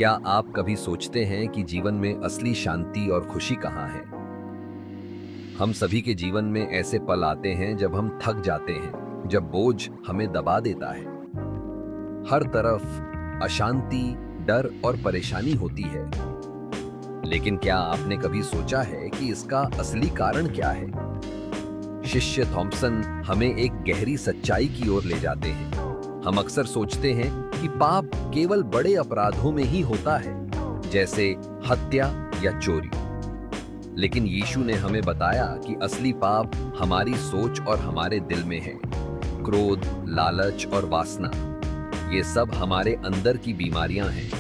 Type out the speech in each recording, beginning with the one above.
क्या आप कभी सोचते हैं कि जीवन में असली शांति और खुशी कहाँ है? हम सभी के जीवन में ऐसे पल आते हैं जब हम थक जाते हैं, जब बोझ हमें दबा देता है। हर तरफ अशांति, डर और परेशानी होती है। लेकिन क्या आपने कभी सोचा है कि इसका असली कारण क्या है? शिष्य थॉम्सन हमें एक गहरी सच्चाई की ओर ले जाते हैं। हम अक्सर सोचते हैं कि पाप केवल बड़े अपराधों में ही होता है, जैसे हत्या या चोरी। लेकिन यीशु ने हमें बताया कि असली पाप हमारी सोच और हमारे दिल में है। क्रोध, लालच और वासना, ये सब हमारे अंदर की बीमारियां हैं।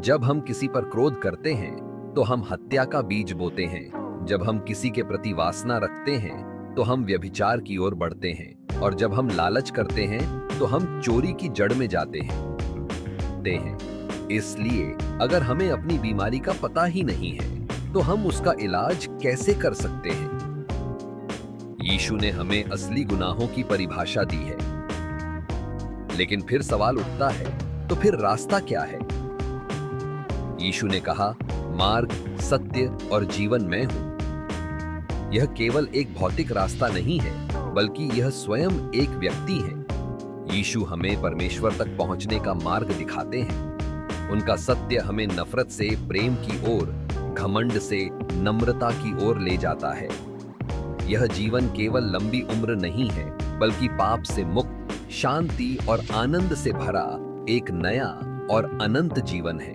जब हम किसी पर क्रोध करते हैं तो हम हत्या का बीज बोते हैं। जब हम किसी के प्रति वासना रखते हैं तो हम व्यभिचार की ओर बढ़ते हैं। और जब हम लालच करते हैं तो हम चोरी की जड़ में जाते हैं। इसलिए अगर हमें अपनी बीमारी का पता ही नहीं है तो हम उसका इलाज कैसे कर सकते हैं? यीशु ने हमें असली गुनाहों की परिभाषा दी है। लेकिन फिर सवाल उठता है, तो फिर रास्ता क्या है? यीशु ने कहा, मार्ग, सत्य और जीवन मैं हूं। यह केवल एक भौतिक रास्ता नहीं है, बल्कि यह स्वयं एक व्यक्ति है। यीशु हमें परमेश्वर तक पहुंचने का मार्ग दिखाते हैं। उनका सत्य हमें नफरत से प्रेम की ओर, घमंड से नम्रता की ओर ले जाता है। यह जीवन केवल लंबी उम्र नहीं है, बल्कि पाप से मुक्त, शांति और आनंद से भरा एक नया और अनंत जीवन है।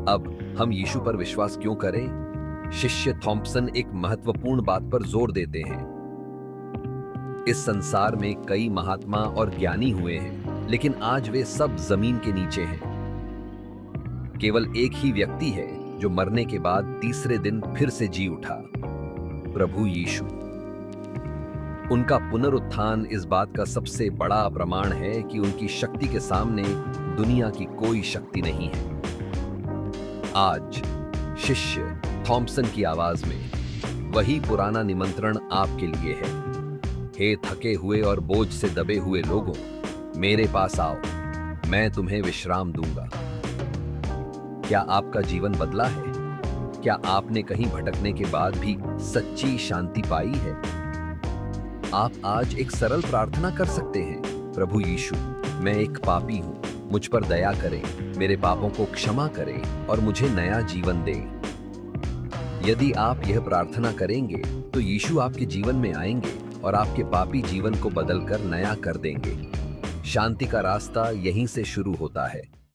अब हम यीशु पर विश्वास क्यों करें? शिष्य थॉम्सन एक महत्वपूर्ण बात पर जोर देते हैं। इस संसार में कई महात्मा और ज्ञानी हुए हैं, लेकिन आज वे सब जमीन के नीचे हैं। केवल एक ही व्यक्ति है जो मरने के बाद तीसरे दिन फिर से जी उठा, प्रभु यीशु। उनका पुनरुत्थान इस बात का सबसे बड़ा प्रमाण है कि उनकी शक्ति के सामने दुनिया की कोई शक्ति नहीं है। आज शिष्य थॉम्सन की आवाज में वही पुराना निमंत्रण आपके लिए है। हे थके हुए और बोझ से दबे हुए लोगों, मेरे पास आओ, मैं तुम्हें विश्राम दूंगा। क्या आपका जीवन बदला है? क्या आपने कहीं भटकने के बाद भी सच्ची शांति पाई है? आप आज एक सरल प्रार्थना कर सकते हैं। प्रभु यीशु, मैं एक पापी हूं, मुझ पर दया करें, मेरे पापों को क्षमा करें और मुझे नया जीवन दें। यदि आप यह प्रार्थना करेंगे तो यीशु आपके जीवन में आएंगे और आपके पापी जीवन को बदलकर नया कर देंगे। शांति का रास्ता यहीं से शुरू होता है।